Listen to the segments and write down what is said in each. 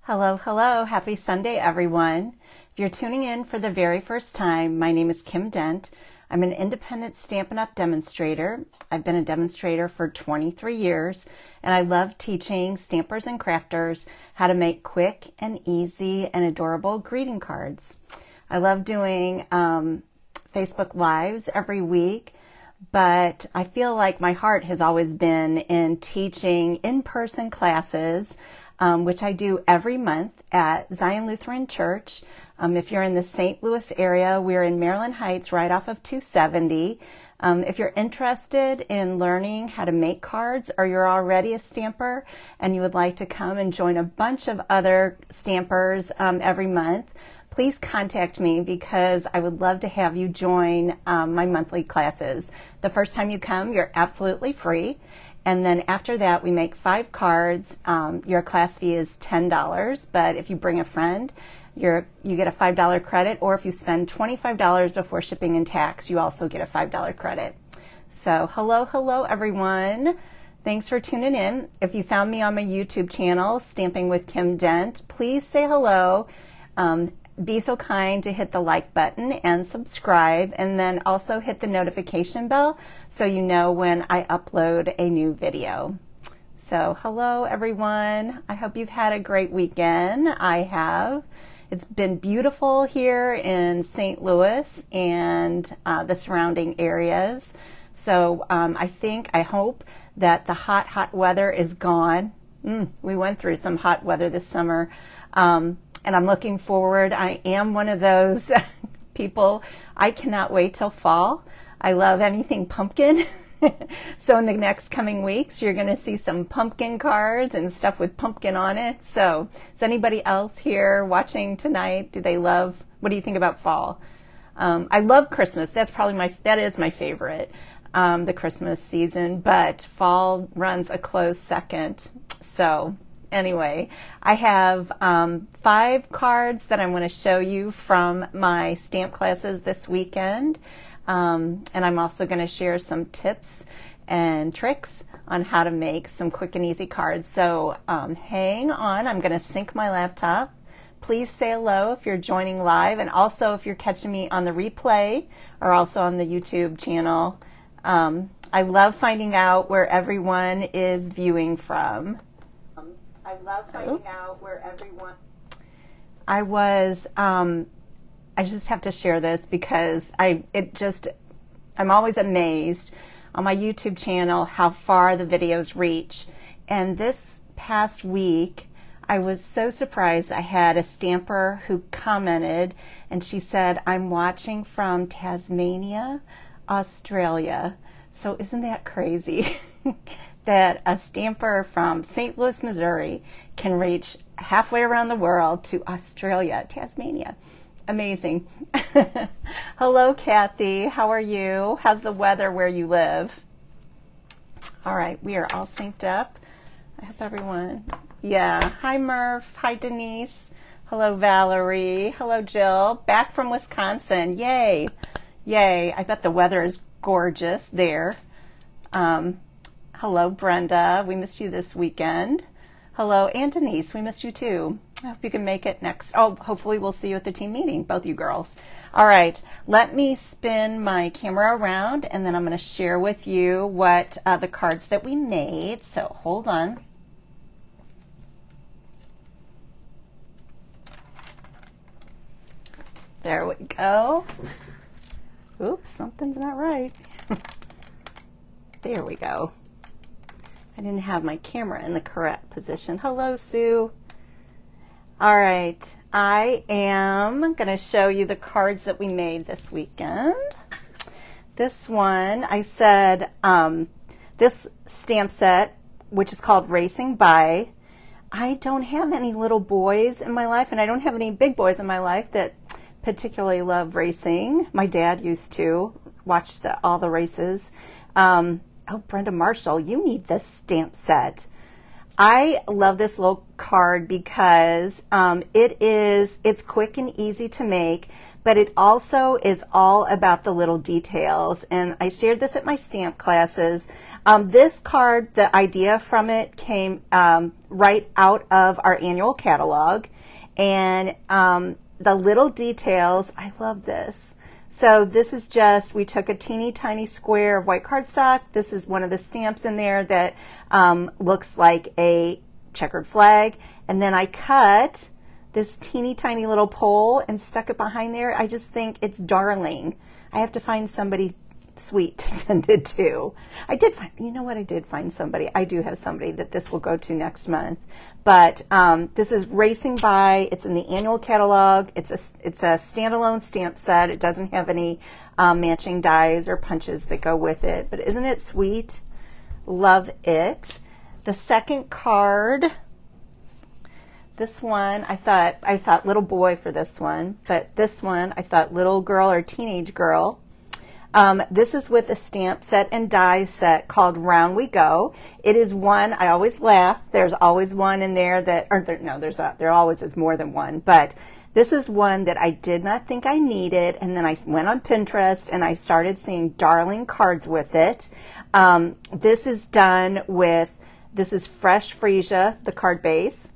Hello, hello. Happy Sunday, everyone. If you're tuning in for the very first time, my name is Kim Dent. I'm an independent Stampin' Up! Demonstrator. I've been a demonstrator for 23 years, and I love teaching stampers and crafters how to make quick and easy and adorable greeting cards. I love doing Facebook Lives every week, but I feel like my heart has always been in teaching in-person classes, which I do every month at Zion Lutheran Church. If you're in the St. Louis area, we're in Maryland Heights, right off of 270. If you're interested in learning how to make cards, or you're already a stamper and you would like to come and join a bunch of other stampers every month, please contact me because I would love to have you join my monthly classes. The first time you come, you're absolutely free. And then after that, we make 5 cards. Your class fee is $10, but if you bring a friend, you get a $5 credit, or if you spend $25 before shipping and tax, you also get a $5 credit. So hello everyone. Thanks for tuning in. If you found me on my YouTube channel, Stamping with Kim Dent, please say hello. Be so kind to hit the like button and subscribe, and then also hit the notification bell so you know when I upload a new video. So hello everyone. I hope you've had a great weekend. I have. It's been beautiful here in St. Louis and the surrounding areas. So I hope that the hot weather is gone. We went through some hot weather this summer. And I'm looking forward. I am one of those people. I cannot wait till fall. I love anything pumpkin. So in the next coming weeks, you're going to see some pumpkin cards and stuff with pumpkin on it. So is anybody else here watching tonight? What do you think about fall? I love Christmas. That is my favorite, the Christmas season, but fall runs a close second. So anyway, I have 5 cards that I'm going to show you from my stamp classes this weekend. And I'm also going to share some tips and tricks on how to make some quick and easy cards. So hang on, I'm going to sync my laptop. Please say hello if you're joining live, and also if you're catching me on the replay or also on the YouTube channel. I love finding out where everyone is viewing from. I just have to share this because I'm always amazed on my YouTube channel how far the videos reach. And this past week, I was so surprised. I had a stamper who commented, and she said, "I'm watching from Tasmania, Australia." So isn't that crazy? That a stamper from St. Louis, Missouri can reach halfway around the world to Australia, Tasmania. Amazing. Hello, Kathy. How are you? How's the weather where you live? All right, we are all synced up. I hope everyone. Yeah. Hi, Murph. Hi, Denise. Hello, Valerie. Hello, Jill. Back from Wisconsin. Yay. Yay. I bet the weather is gorgeous there. Hello, Brenda. We missed you this weekend. Hello, and Denise. We missed you too. I hope you can make it next. Oh, hopefully we'll see you at the team meeting, both you girls. All right, let me spin my camera around, and then I'm going to share with you what the cards that we made. So hold on. There we go. Oops, something's not right. There we go. I didn't have my camera in the correct position. Hello, Sue. All right, I am going to show you the cards that we made this weekend. This one, I said, this stamp set, which is called Racing By. I don't have any little boys in my life, and I don't have any big boys in my life that particularly love racing. My dad used to watch all the races. Oh, Brenda Marshall, you need this stamp set. I love this little card because it's quick and easy to make, but it also is all about the little details. And I shared this at my stamp classes. This card, the idea from it came right out of our annual catalog, and the little details, I love this. So this is just, we took a teeny tiny square of white cardstock. This is one of the stamps in there that looks like a checkered flag. And then I cut this teeny tiny little pole and stuck it behind there. I just think it's darling. I have to find somebody sweet to send it to. I did find, you know what, I did find somebody. I do have somebody that this will go to next month. But this is Racing By. It's in the annual catalog. It's a standalone stamp set. It doesn't have any matching dies or punches that go with it. But isn't it sweet? Love it. The second card, this one, I thought little boy for this one, but this one I thought little girl or teenage girl. This is with a stamp set and die set called Round We Go. It is one, I always laugh, there's always one in there that, or no, there's not, there always is more than one, but this is one that I did not think I needed, and then I went on Pinterest and I started seeing darling cards with it. This is done with, this is Fresh Freesia, the card base.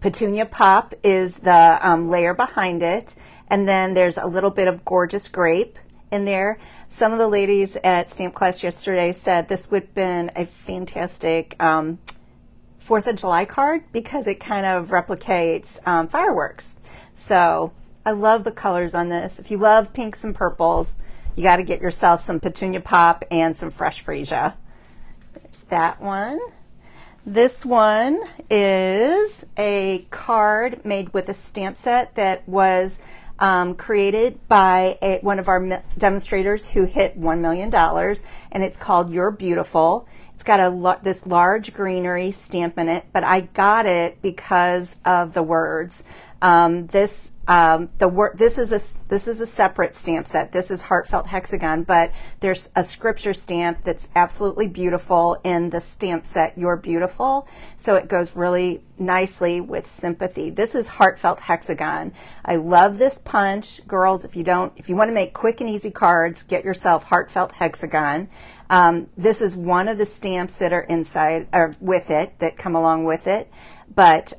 Petunia Pop is the layer behind it, and then there's a little bit of Gorgeous Grape in there. Some of the ladies at stamp class yesterday said this would have been a fantastic 4th of July card because it kind of replicates fireworks. So I love the colors on this. If you love pinks and purples, you got to get yourself some Petunia Pop and some Fresh Freesia. There's that one. This one is a card made with a stamp set that was created by one of our demonstrators who hit $1 million, and it's called You're Beautiful. It's got this large greenery stamp in it, but I got it because of the words. This is a separate stamp set. This is Heartfelt Hexagon, but there's a scripture stamp that's absolutely beautiful in the stamp set You're Beautiful. So it goes really nicely with Sympathy. This is Heartfelt Hexagon. I love this punch. Girls, if you want to make quick and easy cards, get yourself Heartfelt Hexagon. This is one of the stamps that are inside or with it that come along with it, but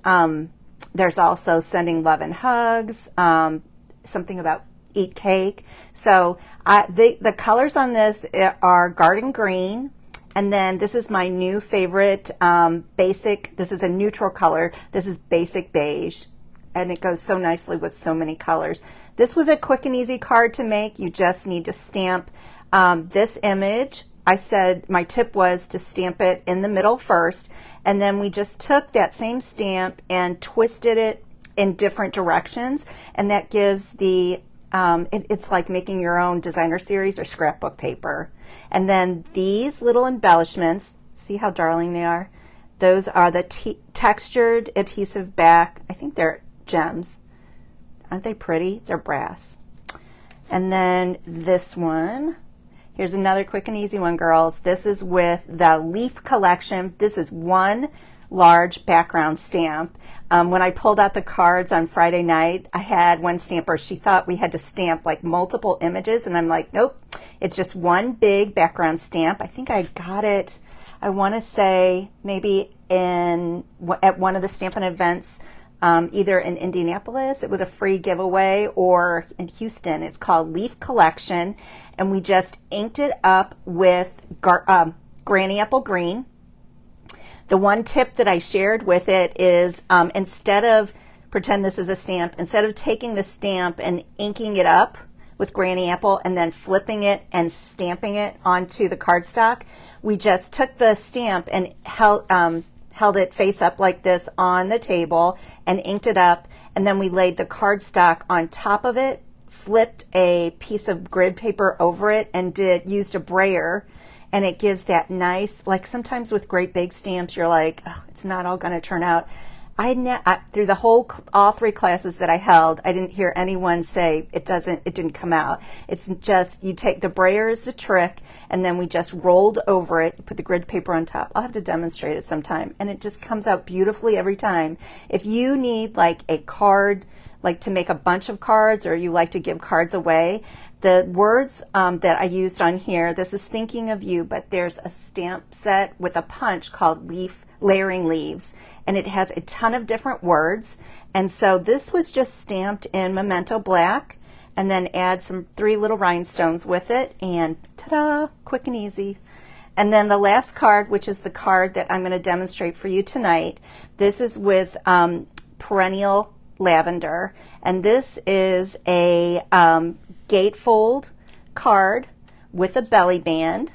there's also Sending Love and Hugs, something about Eat Cake. So the colors on this are Garden Green, and then this is my new favorite basic. This is a neutral color. This is Basic Beige, and it goes so nicely with so many colors. This was a quick and easy card to make. You just need to stamp this image. I said my tip was to stamp it in the middle first, and then we just took that same stamp and twisted it in different directions, and that gives the it's like making your own designer series or scrapbook paper. And then these little embellishments, see how darling they are? Those are the textured adhesive back. I think they're gems. Aren't they pretty? They're brass. And then this one. Here's another quick and easy one, girls. This is with the Leaf Collection. This is one large background stamp. When I pulled out the cards on Friday night, I had one stamper. She thought we had to stamp like multiple images, and I'm like, nope, it's just one big background stamp. I think I got it, I want to say maybe at one of the Stampin' events, either in Indianapolis, it was a free giveaway, or in Houston. It's called Leaf Collection, and we just inked it up with Granny Apple Green. The one tip that I shared with it is instead of, pretend this is a stamp, instead of taking the stamp and inking it up with Granny Apple and then flipping it and stamping it onto the cardstock, we just took the stamp and held it face up like this on the table and inked it up, and then we laid the cardstock on top of it, flipped a piece of grid paper over it, and used a brayer, and it gives that nice, like sometimes with great big stamps you're like, oh, it's not all going to turn out. through the whole, all 3 classes that I held, I didn't hear anyone say it didn't come out. It's just, you take the brayer as a trick, and then we just rolled over it, put the grid paper on top. I'll have to demonstrate it sometime, and it just comes out beautifully every time. If you need like a card, like to make a bunch of cards, or you like to give cards away, the words that I used on here, this is thinking of you, but there's a stamp set with a punch called Layering Leaves, and it has a ton of different words. And so this was just stamped in Memento Black, and then add some 3 little rhinestones with it, and ta-da, quick and easy. And then the last card, which is the card that I'm going to demonstrate for you tonight, this is with Perennial Lavender, and this is a gatefold card with a belly band,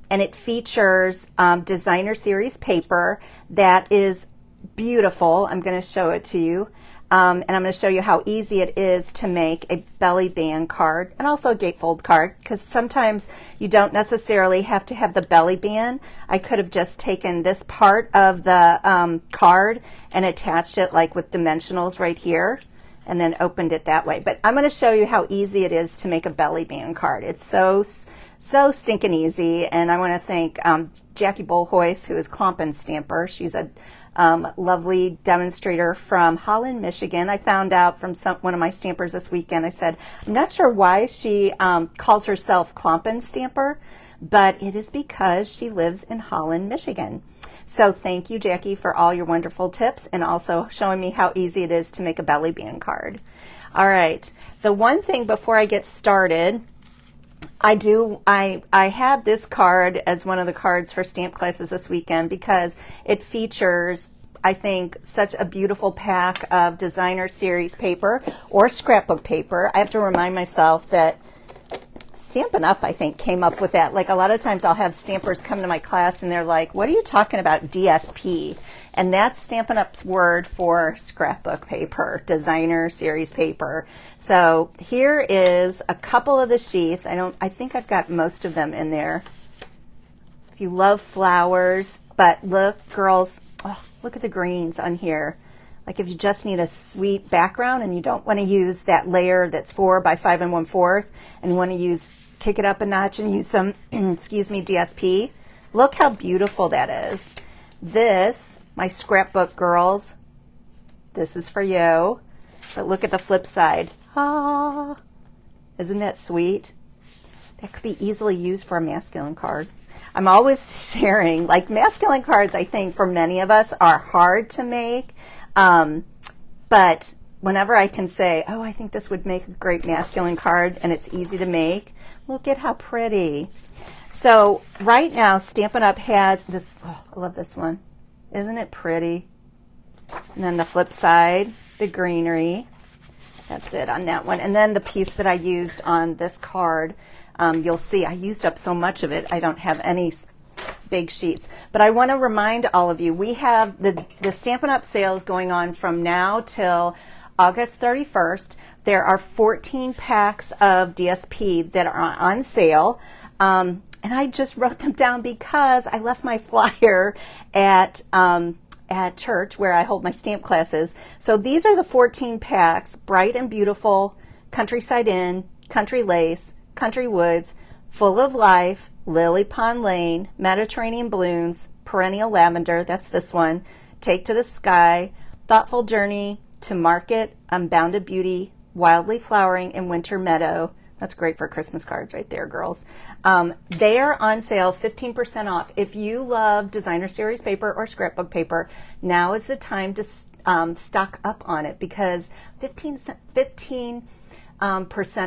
and it features designer series paper that is beautiful. I'm going to show it to you, and I'm going to show you how easy it is to make a belly band card and also a gatefold card, because sometimes you don't necessarily have to have the belly band. I could have just taken this part of the card and attached it like with dimensionals right here, and then opened it that way. But I'm going to show you how easy it is to make a belly band card. It's so stinking easy, and I want to thank Jackie Bolhois, who is Klompin Stamper. She's a lovely demonstrator from Holland, Michigan. I found out from one of my stampers this weekend. I said, I'm not sure why she calls herself Klompin Stamper, but it is because she lives in Holland, Michigan. So thank you, Jackie, for all your wonderful tips, and also showing me how easy it is to make a belly band card. All right, the one thing before I get started, I had this card as one of the cards for stamp classes this weekend because it features, I think, such a beautiful pack of designer series paper or scrapbook paper. I have to remind myself that Stampin' Up, I think, came up with that. Like, a lot of times I'll have stampers come to my class and they're like, what are you talking about, DSP? And that's Stampin' Up's word for scrapbook paper, designer series paper. So here is a couple of the sheets. I think I've got most of them in there. If you love flowers, but look, girls, oh, look at the greens on here. Like, if you just need a sweet background and you don't want to use that layer that's 4 by 5 1/4, and you want to kick it up a notch and use some, excuse me, DSP, look how beautiful that is. This, my scrapbook girls, this is for you. But look at the flip side. Ah, isn't that sweet? That could be easily used for a masculine card. I'm always sharing, like, masculine cards, I think, for many of us are hard to make. But whenever I can say, oh, I think this would make a great masculine card and it's easy to make, look at how pretty. So right now, Stampin' Up has this, oh, I love this one. Isn't it pretty? And then the flip side, the greenery. That's it on that one. And then the piece that I used on this card, you'll see I used up so much of it, I don't have any big sheets. But I want to remind all of you, we have the Stampin' Up sales going on from now till August 31st. There are 14 packs of DSP that are on sale. And I just wrote them down because I left my flyer at church where I hold my stamp classes. So these are the 14 packs: Bright and Beautiful, Countryside Inn, Country Lace, Country Woods, Full of Life, Lily Pond Lane, Mediterranean Blooms, Perennial Lavender, that's this one, Take to the Sky, Thoughtful Journey, To Market, Unbounded Beauty, Wildly Flowering, and Winter Meadow. That's great for Christmas cards right there, girls. They are on sale 15% off. If you love designer series paper or scrapbook paper, now is the time to stock up on it, because 15%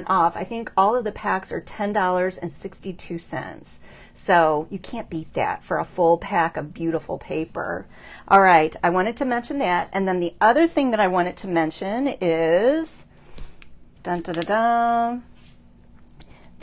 off. I think all of the packs are $10.62. So you can't beat that for a full pack of beautiful paper. All right, I wanted to mention that. And then the other thing that I wanted to mention is, dun, dun, dun, dun,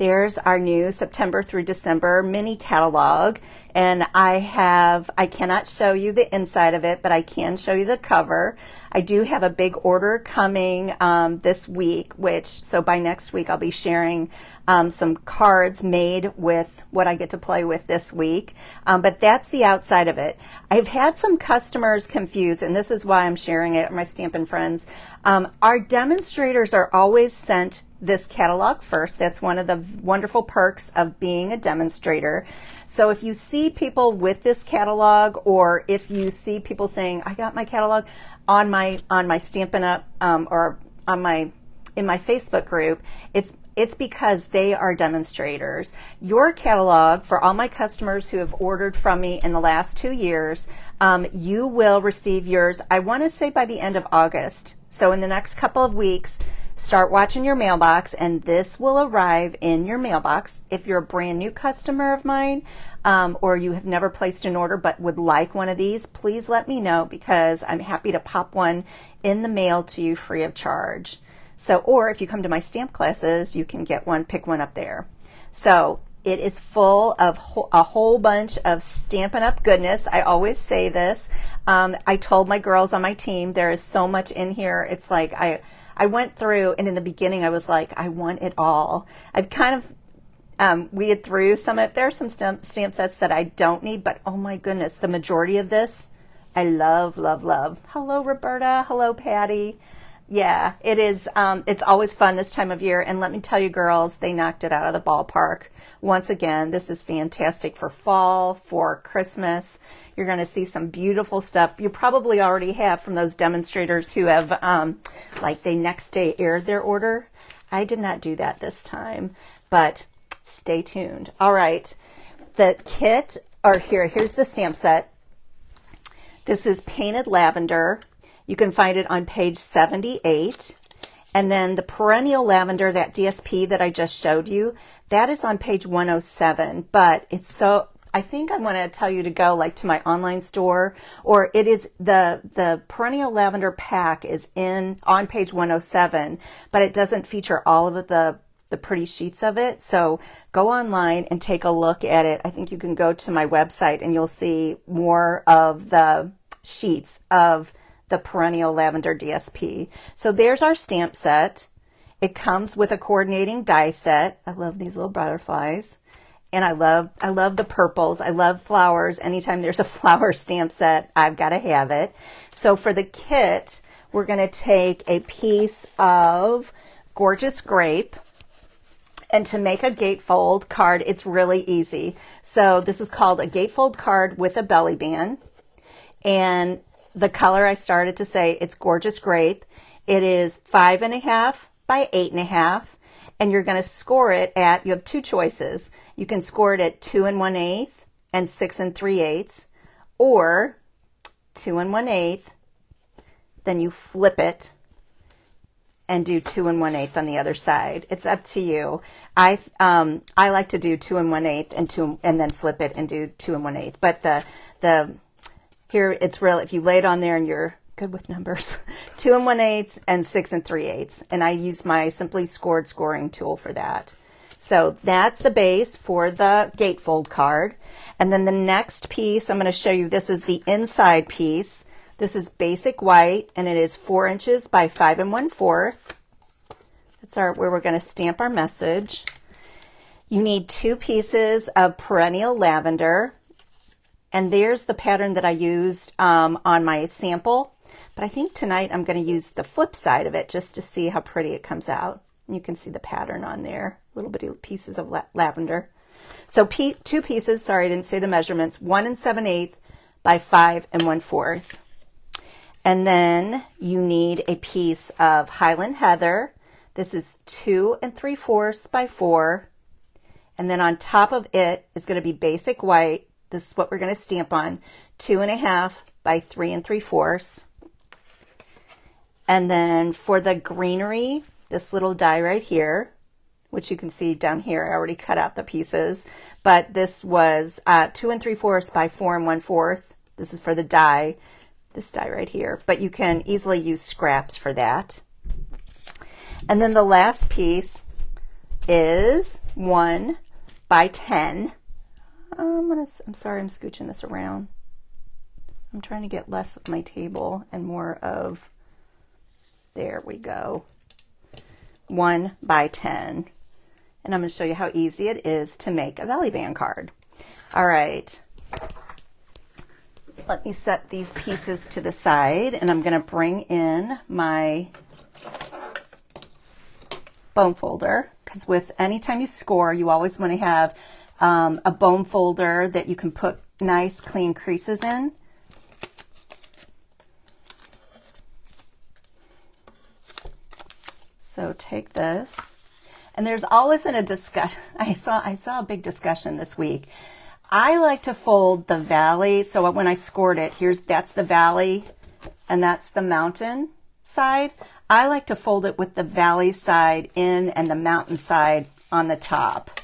there's our new September through December mini catalog, and I cannot show you the inside of it, but I can show you the cover. I do have a big order coming this week, so by next week I'll be sharing some cards made with what I get to play with this week, but that's the outside of it. I've had some customers confused, and this is why I'm sharing it, my Stampin' friends. Our demonstrators are always sent this catalog first. That's one of the wonderful perks of being a demonstrator. So if you see people with this catalog, or if you see people saying, I got my catalog on my Stampin' Up or in my Facebook group, it's because they are demonstrators. Your catalog, for all my customers who have ordered from me in the last 2 years, you will receive yours, I want to say by the end of August. So in the next couple of weeks, start watching your mailbox, and this will arrive in your mailbox. If you're a brand new customer of mine, or you have never placed an order but would like one of these, please let me know, because I'm happy to pop one in the mail to you free of charge. So, or if you come to my stamp classes, you can get one, pick one up there. So it is full of a whole bunch of Stampin' Up goodness. I always say this. I told my girls on my team, there is so much in here. It's like I went through, and in the beginning I was like, I want it all. I've kind of weeded through some of it. There are some stamp sets that I don't need, but oh my goodness, the majority of this I love, love, love. Hello, Roberta. Hello, Patty. Yeah, it is. It's always fun this time of year, and let me tell you, girls, they knocked it out of the ballpark. Once again, this is fantastic for fall, for Christmas. You're going to see some beautiful stuff. You probably already have from those demonstrators who have, like, they next day aired their order. I did not do that this time, but stay tuned. All right, the kit, or here's the stamp set. This is Painted Lavender. You can find it on page 78. And then the Perennial Lavender, that DSP that I just showed you, that is on page 107. But it's so, I think I want to tell you to go like to my online store, or it is the Perennial Lavender pack is on page 107, but it doesn't feature all of the pretty sheets of it. So go online and take a look at it. I think you can go to my website and you'll see more of the sheets of the Perennial Lavender DSP. So there's our stamp set. It comes with a coordinating die set. I love these little butterflies. And I love the purples. I love flowers. Anytime there's a flower stamp set, I've got to have it. So for the kit, we're going to take a piece of Gorgeous Grape. And to make a gatefold card, it's really easy. So this is called a gatefold card with a belly band. And the color, I started to say, it's Gorgeous Grape. It is 5.5 by 8.5, and you're going to score it at, you have two choices. You can score it at 2 1/8 and 6 3/8, or 2 1/8, then you flip it and do 2 1/8 on the other side. It's up to you. I like to do 2 1/8 and then flip it and do 2 1/8. But here it's real. If you lay it on there and you're good with numbers, 2 1/8 and 6 3/8, and I use my Simply Scored scoring tool for that. So that's the base for the gatefold card. And then the next piece I'm going to show you. This is the inside piece. This is basic white, and it is 4 inches by 5 1/4. That's where we're going to stamp our message. You need 2 pieces of Perennial Lavender. And there's the pattern that I used on my sample. But I think tonight I'm going to use the flip side of it just to see how pretty it comes out. And you can see the pattern on there, little bitty pieces of lavender. So 2 pieces, sorry I didn't say the measurements, 1 7/8 by 5 1/4. And then you need a piece of Highland Heather. This is 2 3/4 by 4. And then on top of it is going to be basic white. This is what we're going to stamp on, 2.5 by 3 3/4. And then for the greenery, this little die right here, which you can see down here, I already cut out the pieces, but this was 2 3/4 by 4 1/4. This is for the die, this die right here, but you can easily use scraps for that. And then the last piece is 1 by 10. I'm sorry, I'm scooching this around. I'm trying to get less of my table and more of, there we go, 1 by 10. And I'm going to show you how easy it is to make a Valley Band card. All right. Let me set these pieces to the side, and I'm going to bring in my bone folder, because with anytime you score, you always want to have a bone folder that you can put nice clean creases in. So take this, and there's always a discussion. I saw a big discussion this week. I like to fold the valley, so when I scored it, that's the valley and that's the mountain side. I like to fold it with the valley side in and the mountain side on the top.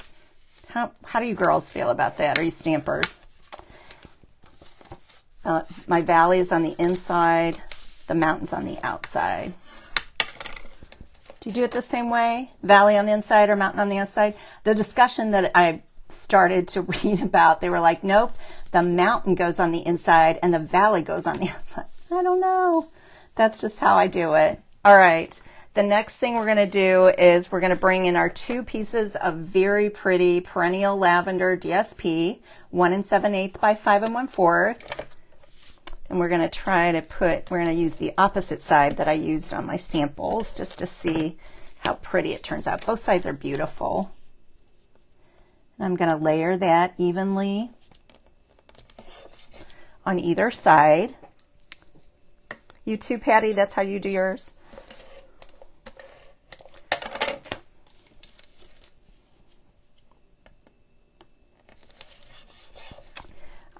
How do you girls feel about that? Are you stampers? My valley is on the inside, the mountain's on the outside. Do you do it the same way? Valley on the inside or mountain on the outside? The discussion that I started to read about, they were like, nope, the mountain goes on the inside and the valley goes on the outside. I don't know. That's just how I do it. All right. The next thing we're going to do is we're going to bring in our 2 pieces of very pretty Perennial Lavender DSP, 1 7/8 by 5 1/4. And we're going to try to we're going to use the opposite side that I used on my samples just to see how pretty it turns out. Both sides are beautiful. I'm going to layer that evenly on either side. You too, Patty? That's how you do yours?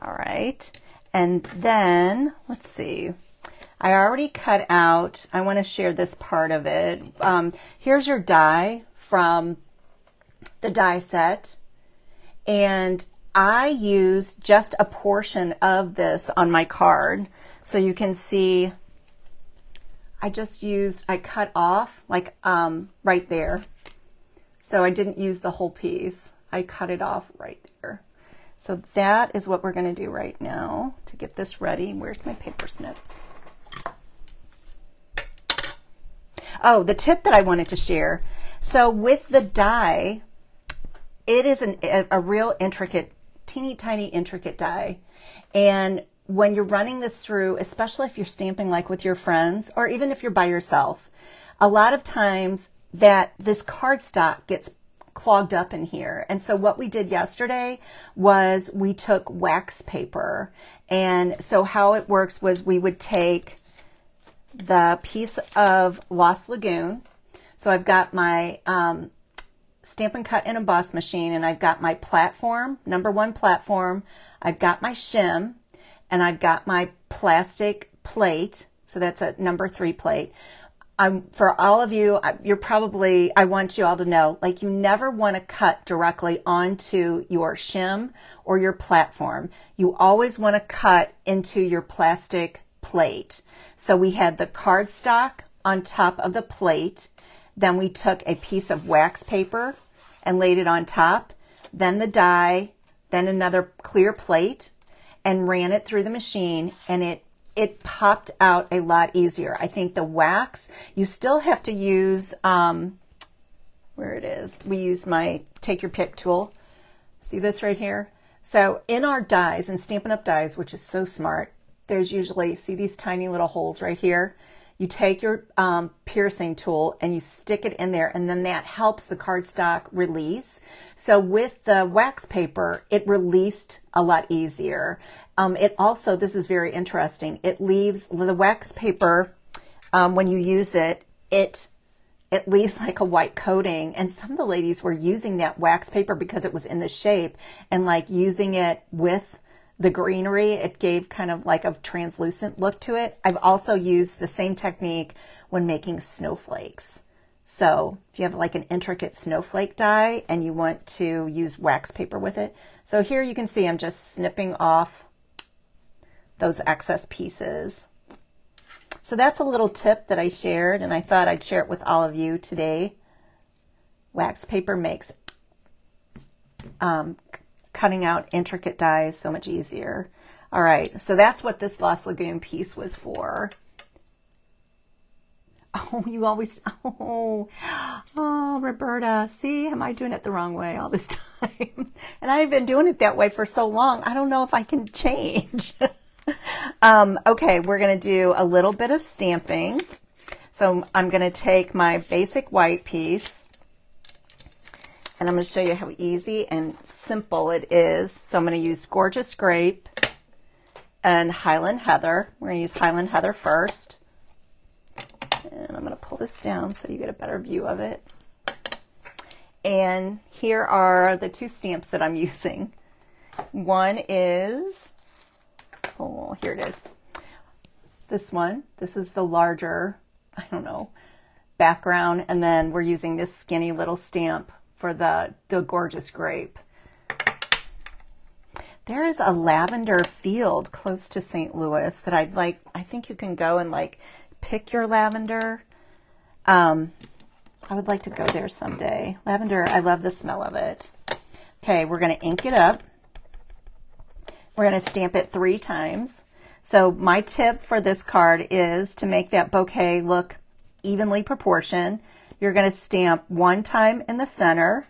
All right. And then, let's see. I already cut out, I want to share this part of it. Here's your die from the die set. And I used just a portion of this on my card. So you can see, I cut off like right there. So I didn't use the whole piece. I cut it off right there. So that is what we're going to do right now to get this ready. Where's my paper snips? Oh, the tip that I wanted to share. So with the die, it is a real intricate, teeny tiny intricate die. And when you're running this through, especially if you're stamping like with your friends, or even if you're by yourself, a lot of times that this cardstock gets clogged up in here. And so what we did yesterday was we took wax paper. And so how it works was we would take the piece of Lost Lagoon. So I've got my Stampin' Cut and Emboss machine, and I've got my platform, #1 platform. I've got my shim, and I've got my plastic plate. So that's a #3 plate. For all of you, I want you all to know, like, you never want to cut directly onto your shim or your platform. You always want to cut into your plastic plate. So we had the cardstock on top of the plate. Then we took a piece of wax paper and laid it on top. Then the die, then another clear plate, and ran it through the machine, and it popped out a lot easier. I think the wax, you still have to use, where it is, we use my take your pick tool. See this right here? So in our dies, in Stampin' Up! Dies, which is so smart, there's usually, see these tiny little holes right here? You take your piercing tool and you stick it in there, and then that helps the cardstock release. So with the wax paper, it released a lot easier. It also, this is very interesting, it leaves the wax paper, when you use it, it leaves like a white coating. And some of the ladies were using that wax paper because it was in the shape, and like using it with the greenery, it gave kind of like a translucent look to it. I've also used the same technique when making snowflakes. So if you have like an intricate snowflake die and you want to use wax paper with it. So here you can see I'm just snipping off those excess pieces. So that's a little tip that I shared, and I thought I'd share it with all of you today. Wax paper makes cutting out intricate dies so much easier. All right, so that's what this Lost Lagoon piece was for. Oh, you always, oh, Roberta, see, am I doing it the wrong way all this time? And I've been doing it that way for so long, I don't know if I can change. Okay, we're going to do a little bit of stamping. So I'm going to take my basic white piece, and I'm going to show you how easy and simple it is. So I'm going to use Gorgeous Grape and Highland Heather. We're going to use Highland Heather first. And I'm going to pull this down so you get a better view of it. And here are the two stamps that I'm using. One is, oh, here it is. This one, this is the larger, I don't know, background. And then we're using this skinny little stamp for the Gorgeous Grape. There is a lavender field close to St. Louis that I'd like, I think you can go and like pick your lavender. I would like to go there someday. Lavender, I love the smell of it. Okay, we're going to ink it up. We're going to stamp it 3 times. So my tip for this card is to make that bouquet look evenly proportioned. You're going to stamp 1 time in the center,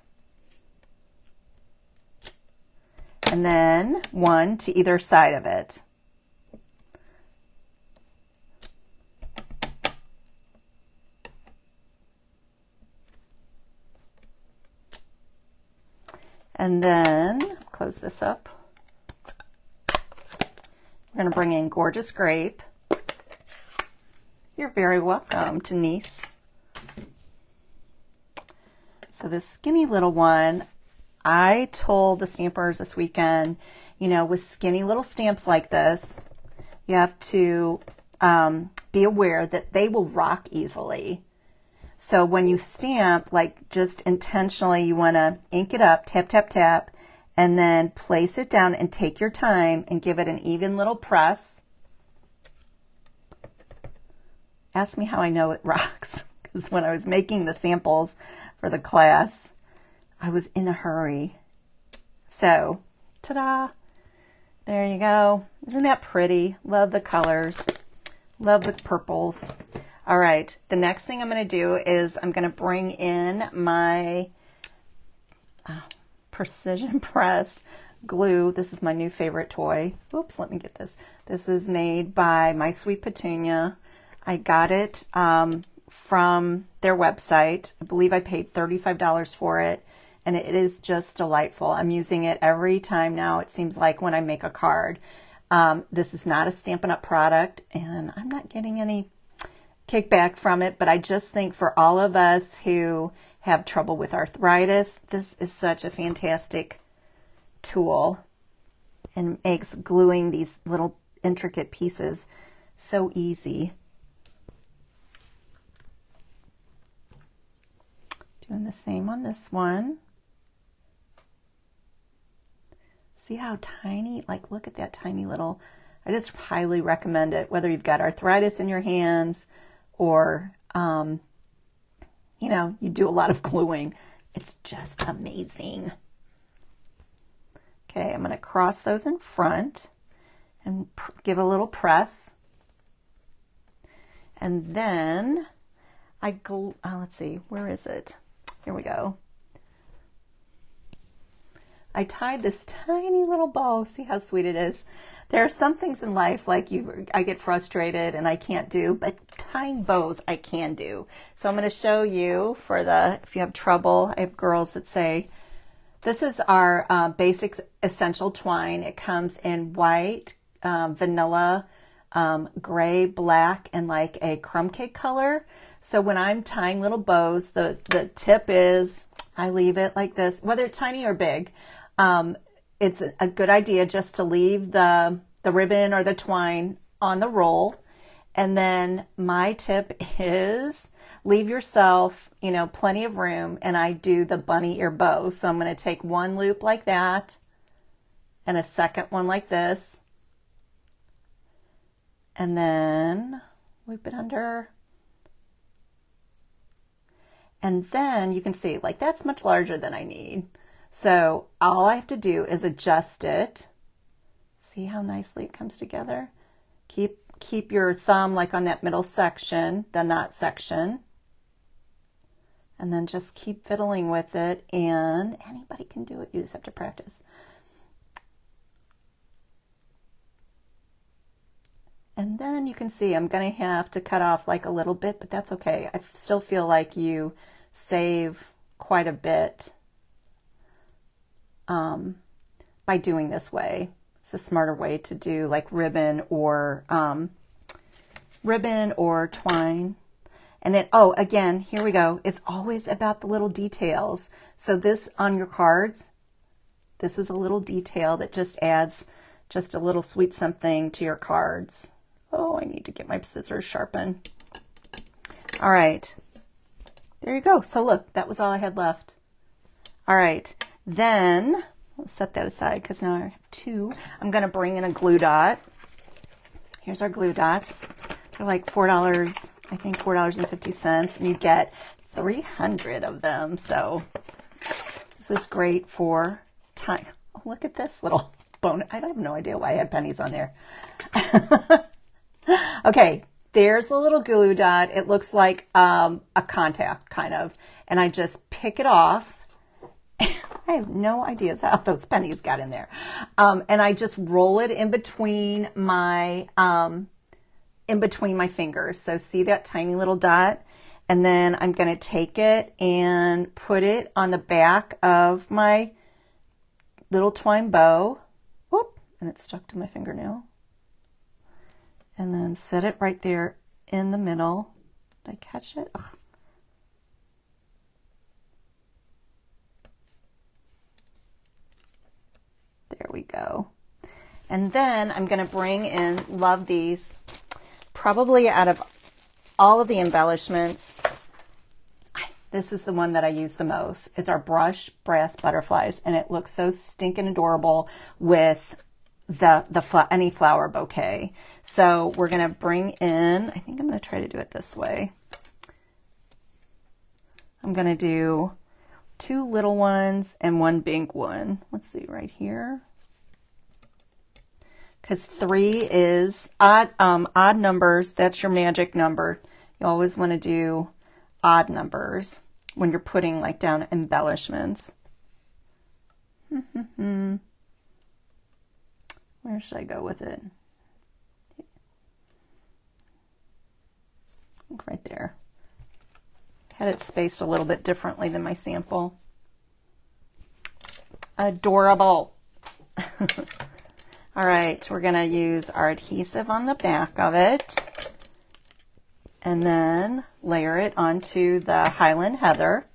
and then 1 to either side of it. And then close this up. We're going to bring in Gorgeous Grape. You're very welcome, Denise. So this skinny little one, I told the stampers this weekend, you know, with skinny little stamps like this, you have to be aware that they will rock easily. So when you stamp, like just intentionally, you want to ink it up, tap, tap, tap, and then place it down and take your time and give it an even little press. Ask me how I know it rocks, because when I was making the samples for the class, I was in a hurry. So, ta-da! There you go. Isn't that pretty? Love the colors. Love the purples. All right, the next thing I'm going to do is I'm going to bring in my Precision Press glue. This is my new favorite toy. Oops, let me get this. This is made by My Sweet Petunia. I got it from their website. I believe I paid $35 for it, and it is just delightful. I'm using it every time now, it seems like, when I make a card. This is not a Stampin' Up! Product, and I'm not getting any kickback from it, but I just think for all of us who have trouble with arthritis, this is such a fantastic tool and makes gluing these little intricate pieces so easy. Doing the same on this one. See how tiny, like look at that tiny little, I just highly recommend it, whether you've got arthritis in your hands or, you know, you do a lot of gluing. It's just amazing. Okay, I'm going to cross those in front and give a little press. And then let's see, where is it? Here we go. I tied this tiny little bow. See how sweet it is? There are some things in life like I get frustrated and I can't do, but tying bows I can do. So I'm going to show you if you have trouble. I have girls that say, this is our basic essential twine. It comes in white, vanilla, gray, black, and like a crumb cake color. So when I'm tying little bows, the tip is I leave it like this, whether it's tiny or big. It's a good idea just to leave the ribbon or the twine on the roll. And then my tip is leave yourself, you know, plenty of room. And I do the bunny ear bow. So I'm going to take one loop like that and a second one like this. And then loop it under. And then you can see, like, that's much larger than I need. So all I have to do is adjust it. See how nicely it comes together? Keep your thumb like on that middle section, the knot section. And then just keep fiddling with it, and anybody can do it. You just have to practice. And then you can see I'm going to have to cut off like a little bit, but that's okay. I still feel like you save quite a bit by doing this way. It's a smarter way to do like ribbon or twine. And then, oh, again, here we go. It's always about the little details. So this on your cards, this is a little detail that just adds just a little sweet something to your cards. Oh, I need to get my scissors sharpened. All right, there you go. So look, that was all I had left. All right, then let's set that aside because now I have two. I'm gonna bring in a glue dot. Here's our glue dots. They're like $4, I think $4.50, and you get 300 of them. So this is great for time. Oh, look at this little bone. I have no idea why I had pennies on there. Okay, there's a little glue dot. It looks like a contact kind of, and I just pick it off. I have no idea how those pennies got in there. And I just roll it in between my fingers. So see that tiny little dot? And then I'm going to take it and put it on the back of my little twine bow. Whoop, and it's stuck to my fingernail. And then set it right there in the middle. Did I catch it? Ugh. There we go. And then I'm going to bring in, love these, probably out of all of the embellishments, this is the one that I use the most. It's our brush brass butterflies, and it looks so stinking adorable with any flower bouquet. So we're going to bring in, I think I'm going to try to do it this way. I'm going to do 2 little ones and 1 big one. Let's see right here. Because 3 is odd numbers. That's your magic number. You always want to do odd numbers when you're putting like down embellishments. Where should I go with it? Right there. Had it spaced a little bit differently than my sample. Adorable. All right, we're going to use our adhesive on the back of it and then layer it onto the Highland Heather.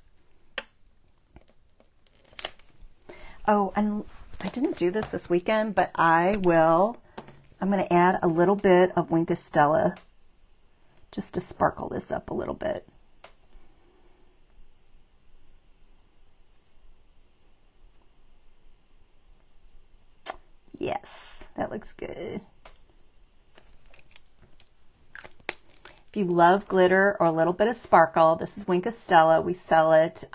Oh, and I didn't do this weekend, but I'm going to add a little bit of Wink of Stella just to sparkle this up a little bit. Yes, that looks good. If you love glitter or a little bit of sparkle, this is Wink of Stella. We sell it.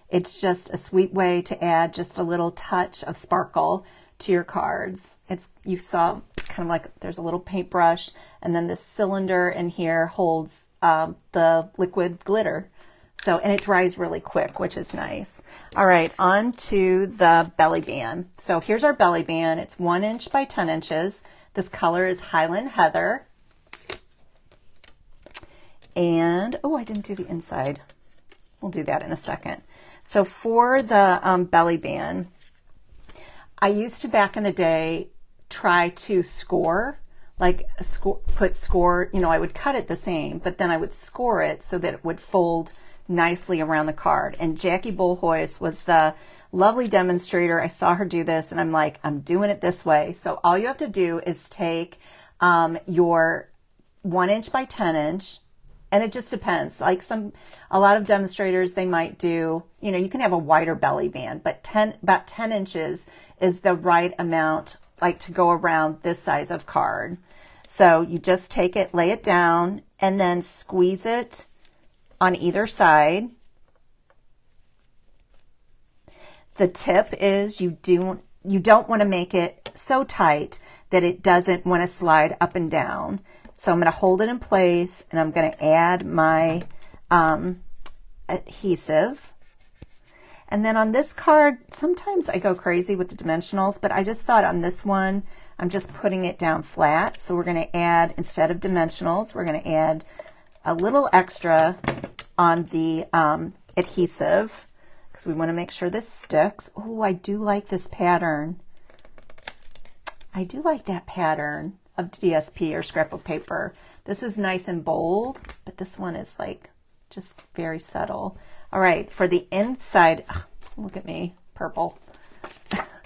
It's just a sweet way to add just a little touch of sparkle to your cards. You saw, it's kind of like there's a little paintbrush, and then this cylinder in here holds the liquid glitter. So, and it dries really quick, which is nice. All right, on to the belly band. So here's our belly band. It's 1 inch by 10 inches. This color is Highland Heather. And, oh, I didn't do the inside. We'll do that in a second. So for the belly band, I used to back in the day try to score, like put score, I would cut it the same, but then I would score it so that it would fold nicely around the card. And Jackie Bolhois was the lovely demonstrator. I saw her do this, and I'm like, I'm doing it this way. So all you have to do is take your 1 inch by 10 inch, and it just depends. Like a lot of demonstrators, they might do, you can have a wider belly band, but about 10 inches is the right amount, like to go around this size of card. So you just take it, lay it down, and then squeeze it on either side. The tip is you don't want to make it so tight that it doesn't want to slide up and down. So I'm going to hold it in place, and I'm going to add my adhesive. And then on this card, sometimes I go crazy with the dimensionals, but I just thought on this one, I'm just putting it down flat. So we're going to add, instead of dimensionals, we're going to add a little extra on the adhesive, because we want to make sure this sticks. Oh, I do like this pattern. I do like that pattern of DSP or scrapbook paper. This is nice and bold, but this one is like just very subtle. All right, for the inside, look at me, purple.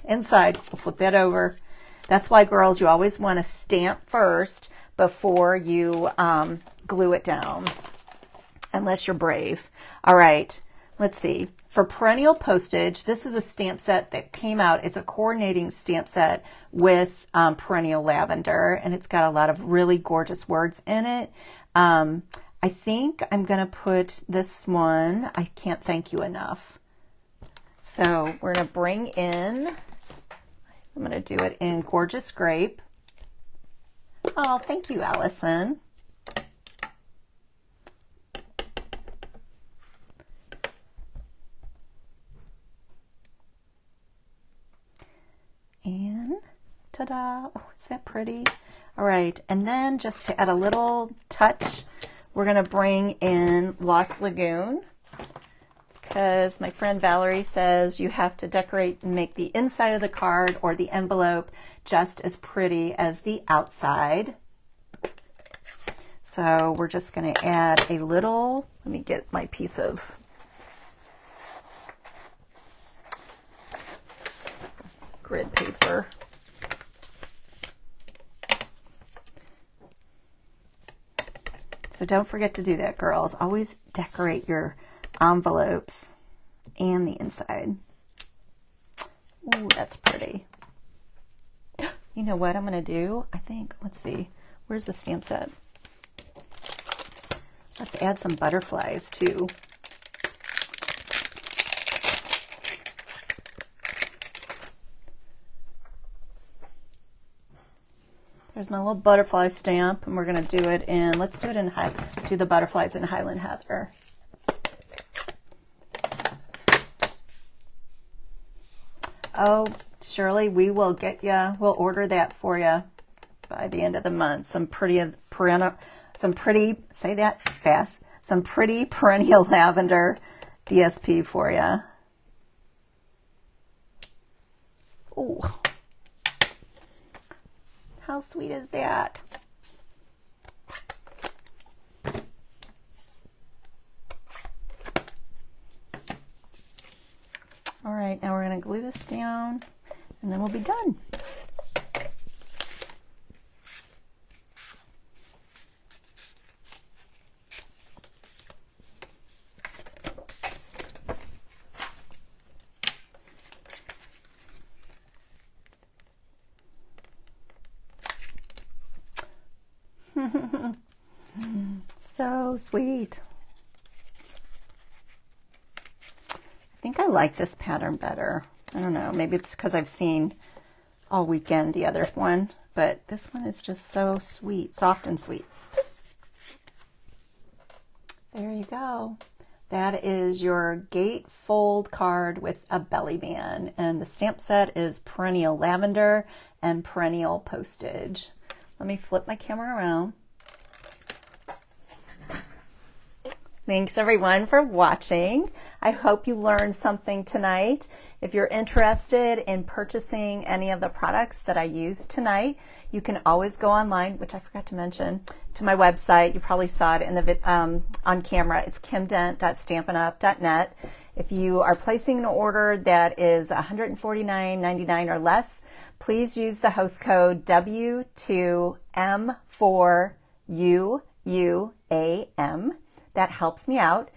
Inside, we'll flip that over. That's why, girls, you always want to stamp first before you glue it down, unless you're brave. All right, let's see. For Perennial Postage, this is a stamp set that came out. It's a coordinating stamp set with Perennial Lavender, and it's got a lot of really gorgeous words in it. I think I'm going to put this one, I Can't Thank You Enough. So we're going to bring in, I'm going to do it in Gorgeous Grape. Oh, thank you, Allison. And ta-da, oh, is that pretty? All right, and then just to add a little touch, we're gonna bring in Lost Lagoon, because my friend Valerie says you have to decorate and make the inside of the card or the envelope just as pretty as the outside. So we're just gonna add a little, let me get my piece of grid paper. So don't forget to do that, girls. Always decorate your envelopes and the inside. Ooh, that's pretty. You know what I'm going to do? I think, let's see, where's the stamp set? Let's add some butterflies too. There's my little butterfly stamp, and we're going to do it in, let's do it in, do the butterflies in Highland Heather. Oh, Shirley, we will get you, we'll order that for you by the end of the month. Some pretty, say that fast, some pretty Perennial Lavender DSP for you. Ooh. How sweet is that? All right, now we're going to glue this down, and then we'll be done. So sweet. I think I like this pattern better. I don't know, maybe it's because I've seen all weekend the other one, but this one is just so sweet, soft and sweet. There you go. That is your gatefold card with a belly band, and the stamp set is Perennial Lavender and Perennial Postage. Let me flip my camera around. Thanks everyone for watching. I hope you learned something tonight. If you're interested in purchasing any of the products that I used tonight, you can always go online, which I forgot to mention, to my website. You probably saw it in the on camera. It's kimdent.stampinup.net. If you are placing an order that is $149.99 or less, please use the host code W2M4UUAM. That helps me out.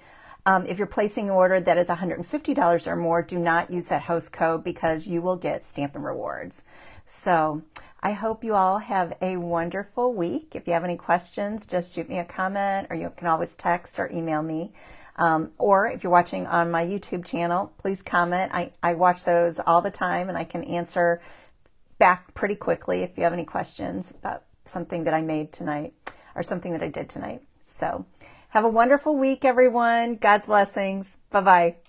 If you're placing an order that is $150 or more, do not use that host code because you will get Stampin' Rewards. So I hope you all have a wonderful week. If you have any questions, just shoot me a comment, or you can always text or email me. Or if you're watching on my YouTube channel, please comment. I watch those all the time, and I can answer back pretty quickly if you have any questions about something that I made tonight or something that I did tonight. So have a wonderful week, everyone. God's blessings. Bye-bye.